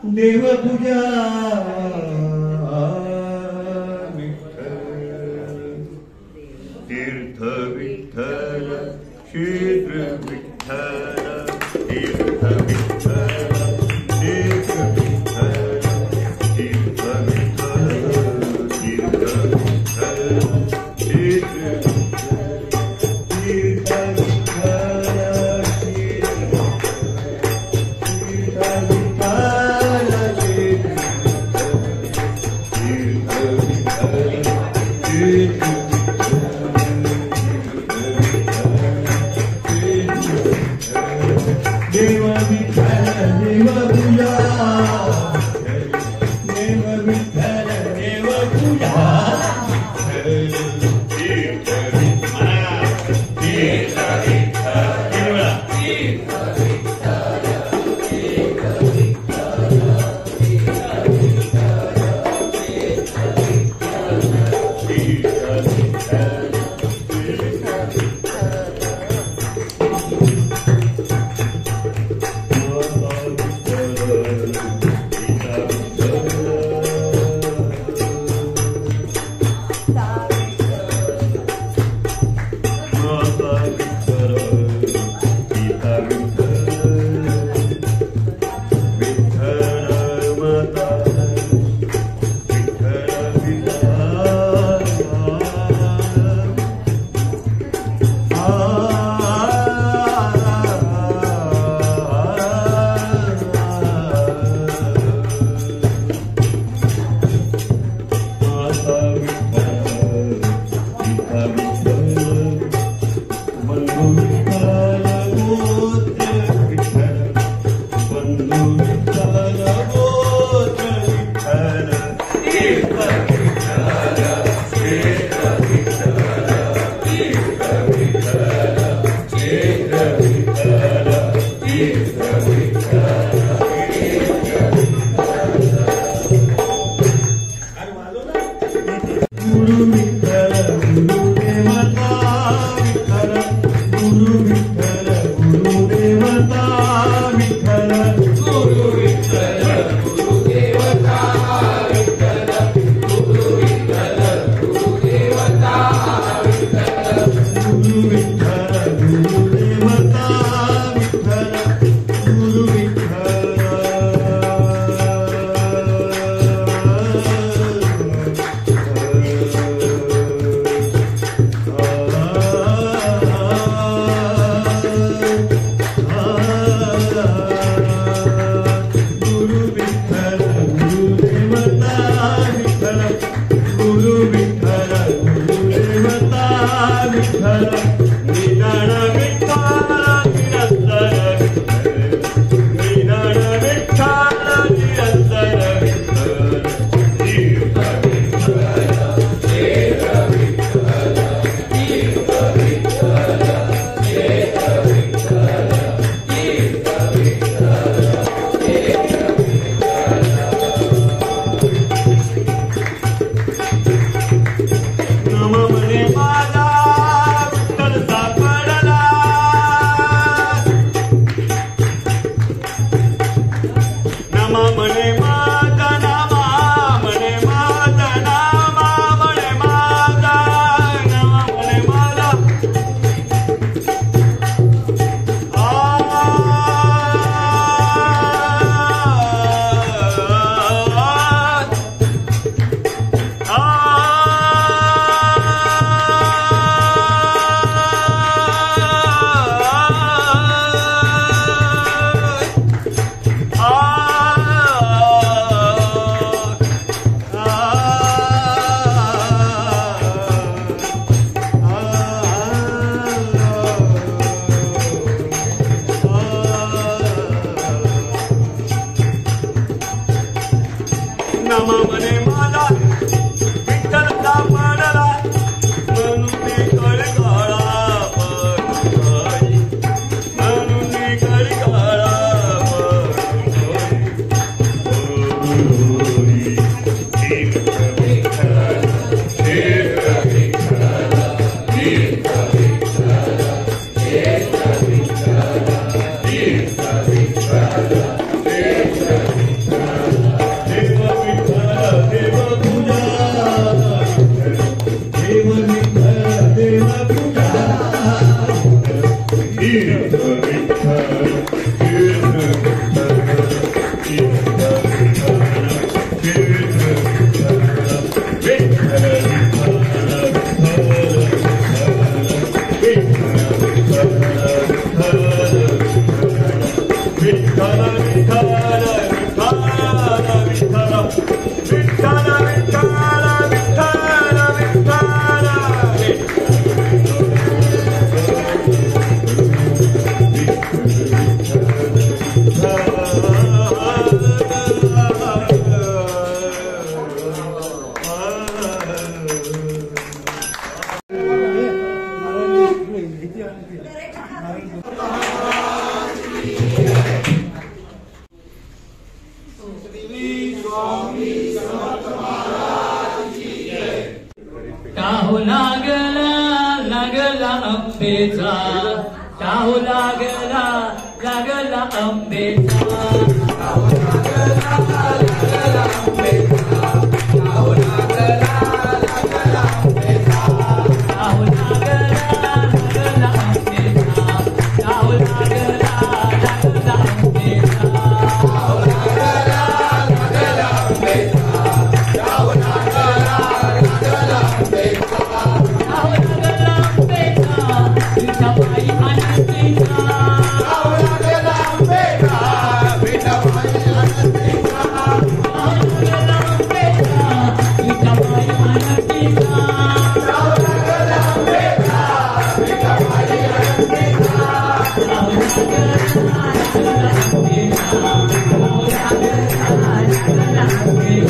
देवपूजा तीर्थ विठ्ठल क्षेत्र विठ्ठल तीर्थ विठ्ठल क्षेत्र विठ्ठल तीर्थ विठ्ठल तीर्थ विठ्ठल क्षेत्र तीर्थ विठ्ठल देव विठ्ठल देव पूजा देव विठ्ठल देव पूजा तीर्थ विठ्ठल तीर्थ आंबेचा चाहू लागला लागला आंबेचा चाहू लागला लागला आंबेचा चाहू लागला लागला आंबेचा चाहू लागला लागला आंबेचा चाहू लागला लागला आंबेचा चाहू लागला लागला आंबेचा चाहू लागला लागला आंबेचा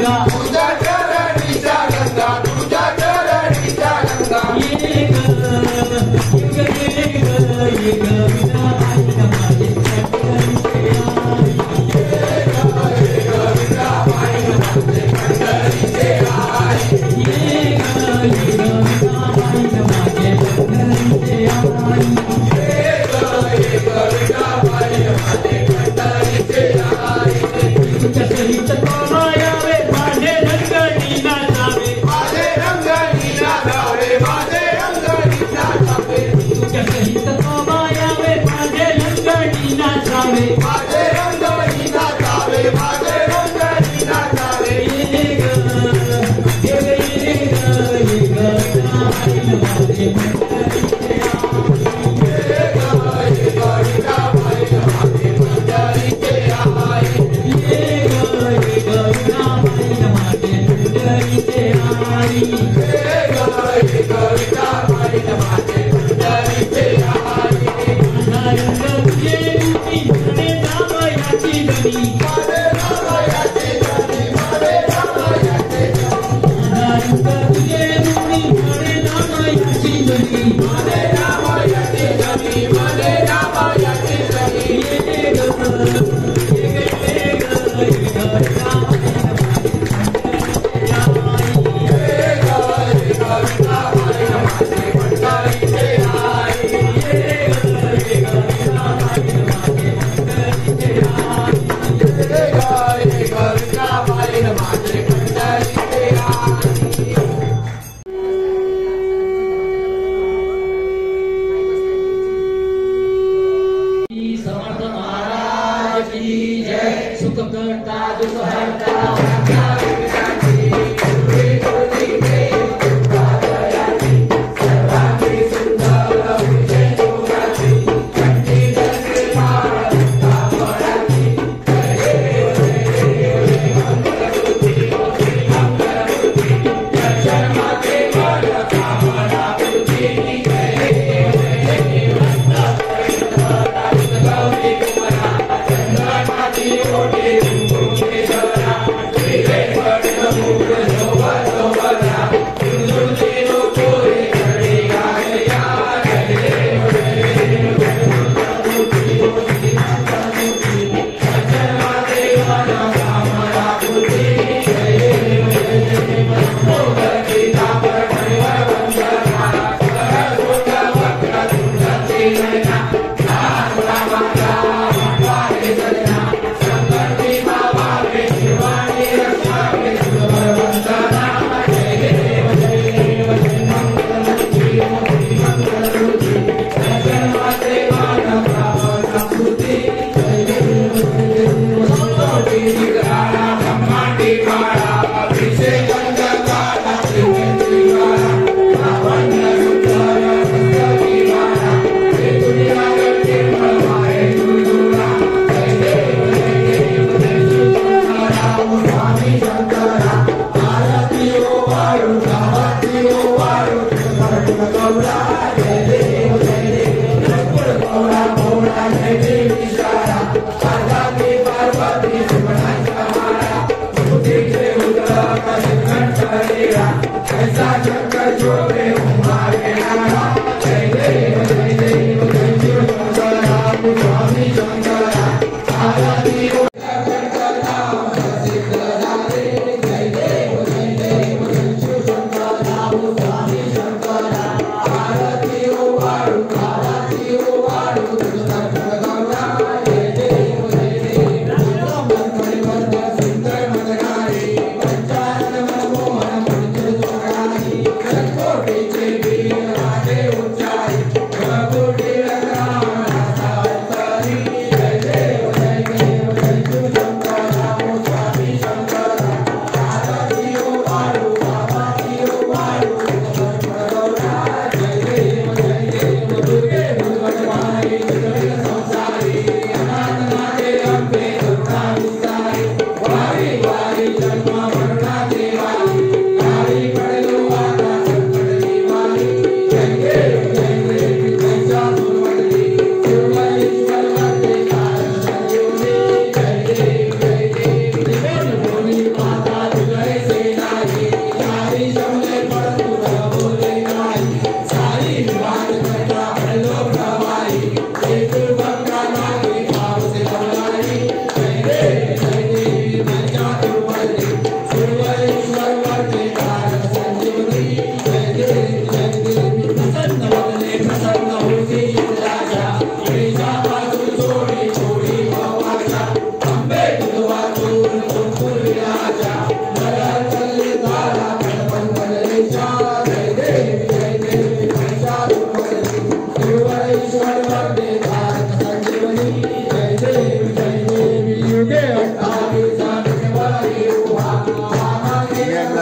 गंगा तुझ्या चरणीच्या गंगा तुझ्या चरणीच्या गंगा ये ग विठा माझे तुझे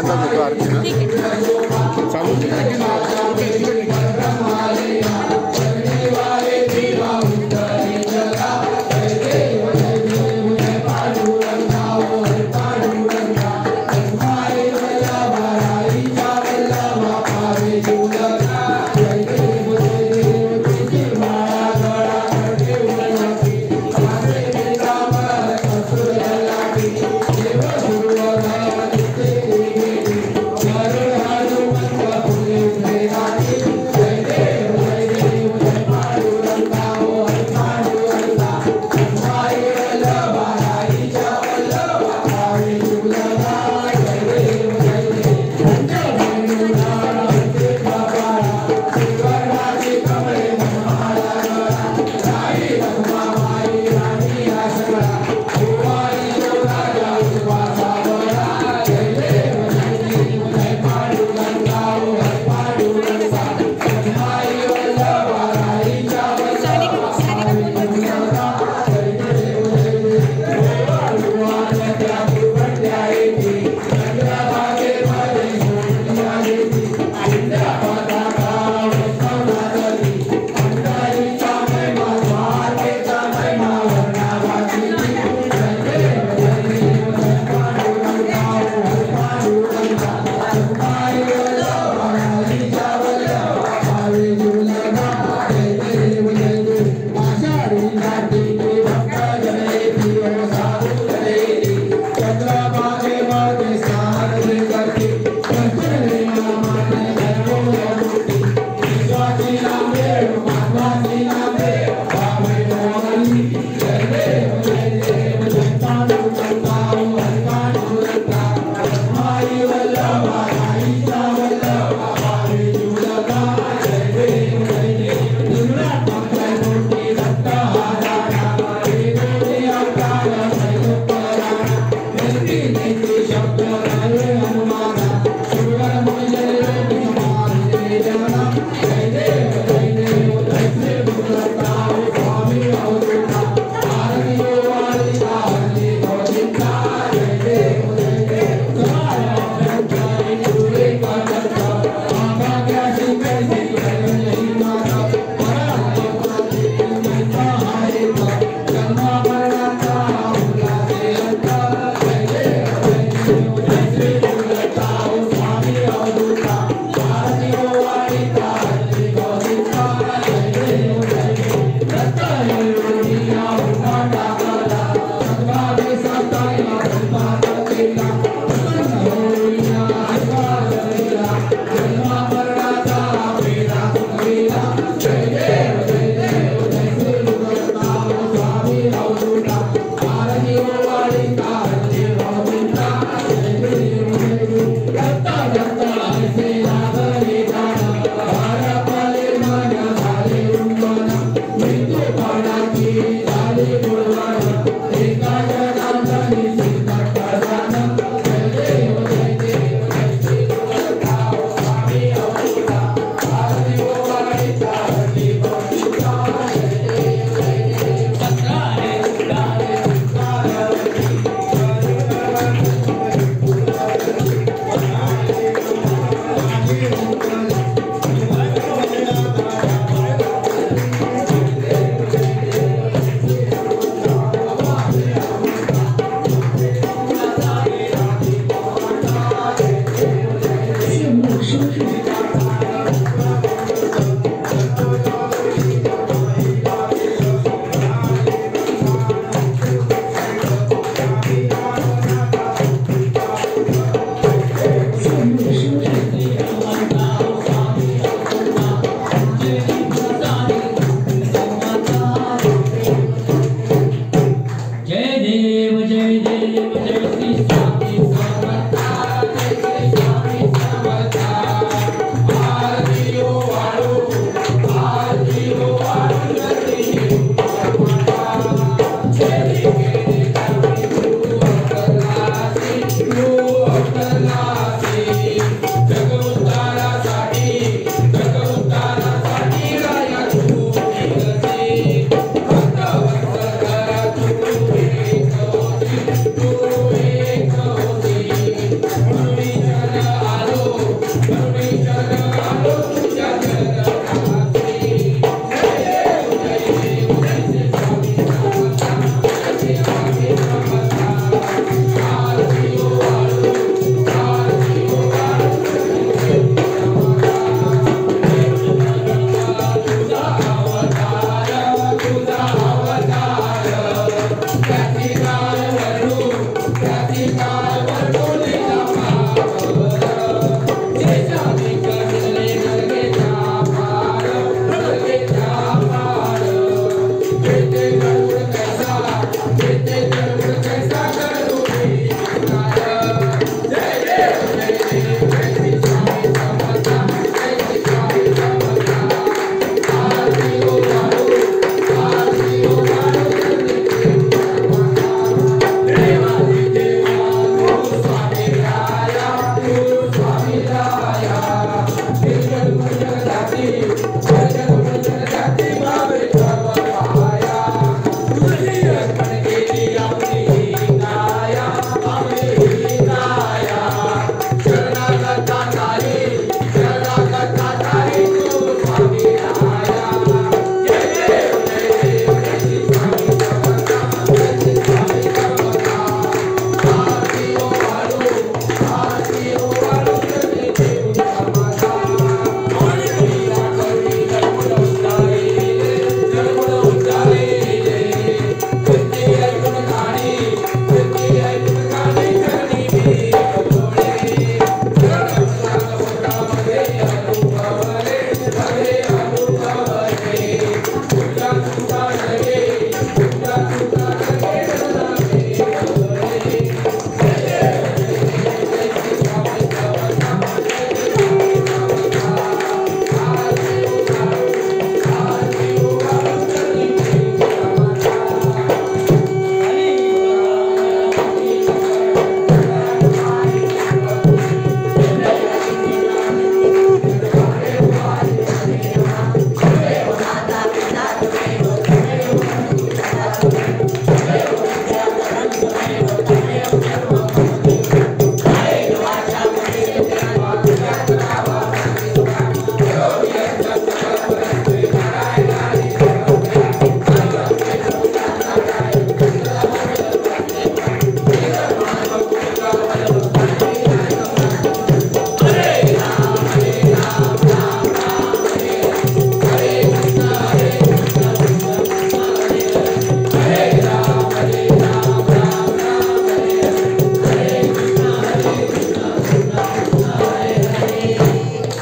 पहिल्यांदा घेतो आरतीला चालू Hare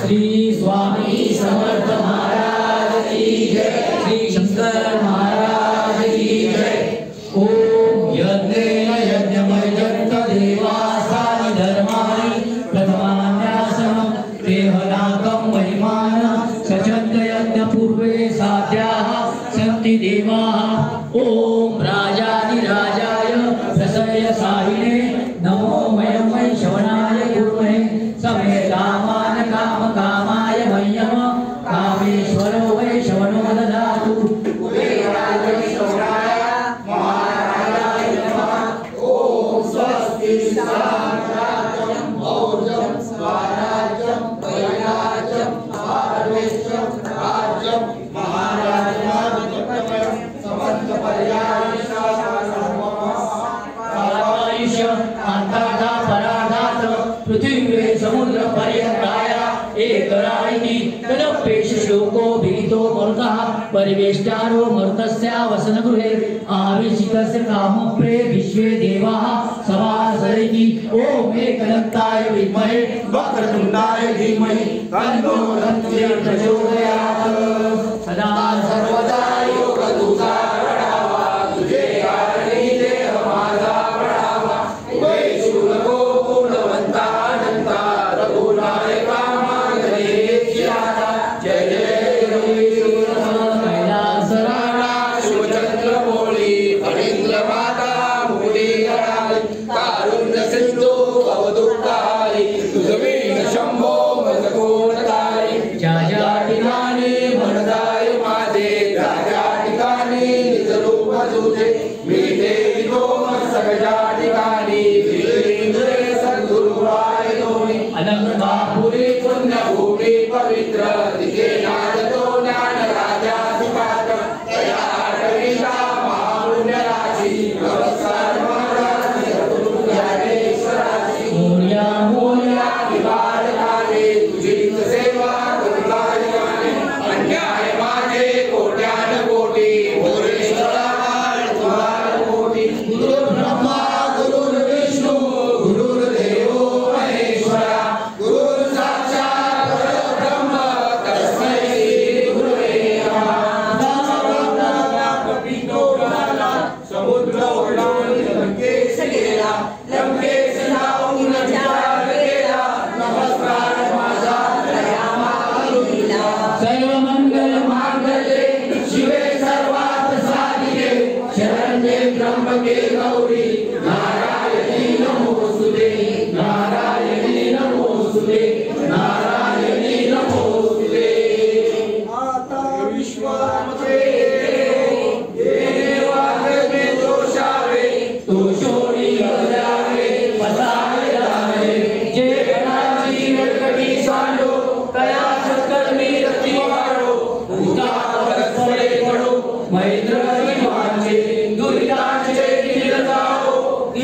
श्री स्वामी समर्थ महाराज की जय, श्री शंकर महाराज की जय। ओम यज्ञेन यज्ञमयजन्त देवासानि धर्माणि प्रथमान्यासनं देहनाकं महिमान सचन्त यज्ञपूर्वे साध्याः सन्ति देवाः। ओम राजाधिराजाय प्रसयसाहिने नमो मयमय श्रवणाय गुरुमहे समे कामान काम कामाय मह्यम कामेश्वरो वै श्रवणो ददातु। कुबेराय श्रवणाय महाराजाय नमः। ओम स्वस्ति साम्राज्यं भौजं स्वराज्यं वैराज्यं आवेशं राज्यं महाराजमाधिपत्यं आयुष्य अंतराधा पराधात पृथ्वी समुद्र पर्यंताय एकरायिनी तदपेश शोको भीतो मरुतः परिवेष्टारो मरुतस्य वसनगृहे आवेशितस्य कामप्रे विश्वे देवाः सभासरति। ओम एकदन्ताय विद्महे वक्रतुण्डाय धीमहि तन्नो दन्ति प्रचोदयात्। सदा सर्वदा योगदूता बढ़ावा तुझे कारणी देह माझा बढ़ावा। वै शूलको पूर्णवंता अनंता रघुनायका मागणे शिराता। जय जय कैलासराणा शिवचंद्र मोळी फणींद्र माता मुकुटी गणाली कारुण्य सिंधू भवदुःखारी तुझवीन शंभो मज कोणतारी। ज्या ज्या ठिकाणी म्हणताय माझे त्या त्या ठिकाणी निज रूप तुझे मी देतो सगळ्या ठिकाणी तुझे सद्गुरुराय दोन्ही। अनंतपुरी पुण्यभूमी पवित्र तिथे नांदतो ज्ञान राजा सुपात्र तया आठवीचा महापुण्य राशी नमस्कार महाराज सद्गुरु ज्ञानेश्वराची। मोर्या मोर्या विवादकाने तुझीच सेवा करुणाय गाणे अन्याय माझे कोट्यान कोटी भोरेश्वरा तुम्हार कोटी। गुरु ब्रह्मा गुरु विष्णू गुरुर्देवो महेश्वरा गुरु साक्षात् परब्रह्म तस्मै श्री गुरुवे नमः। समुद्र ओलांडून लंकेश गेला लंकेश जाऊन विचार केला नमस्कार माझा दयामालुला। सर्व मंगल मांगल्ये शिवे सर्वार्थ साधिके शरण्ये त्र्यंबके गौरी नारायणी नमोस्तुते नारायणी नमोस्तुते नारायणी नमोस्तुते। माता विश्वामते देवाग्ने दोषावे तो शोणी बजावे बसावे जावे। जे गणाची रटकटी सांडो तया सत्कर्मी रती वाढो भूता परस्परे पडो मैत्र विवाचे दुरिताचे किल जाओ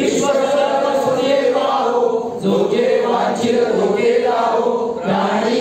ईश्वर सर्व सुये पाहो जो जे वांछित धोके लाहो प्राणी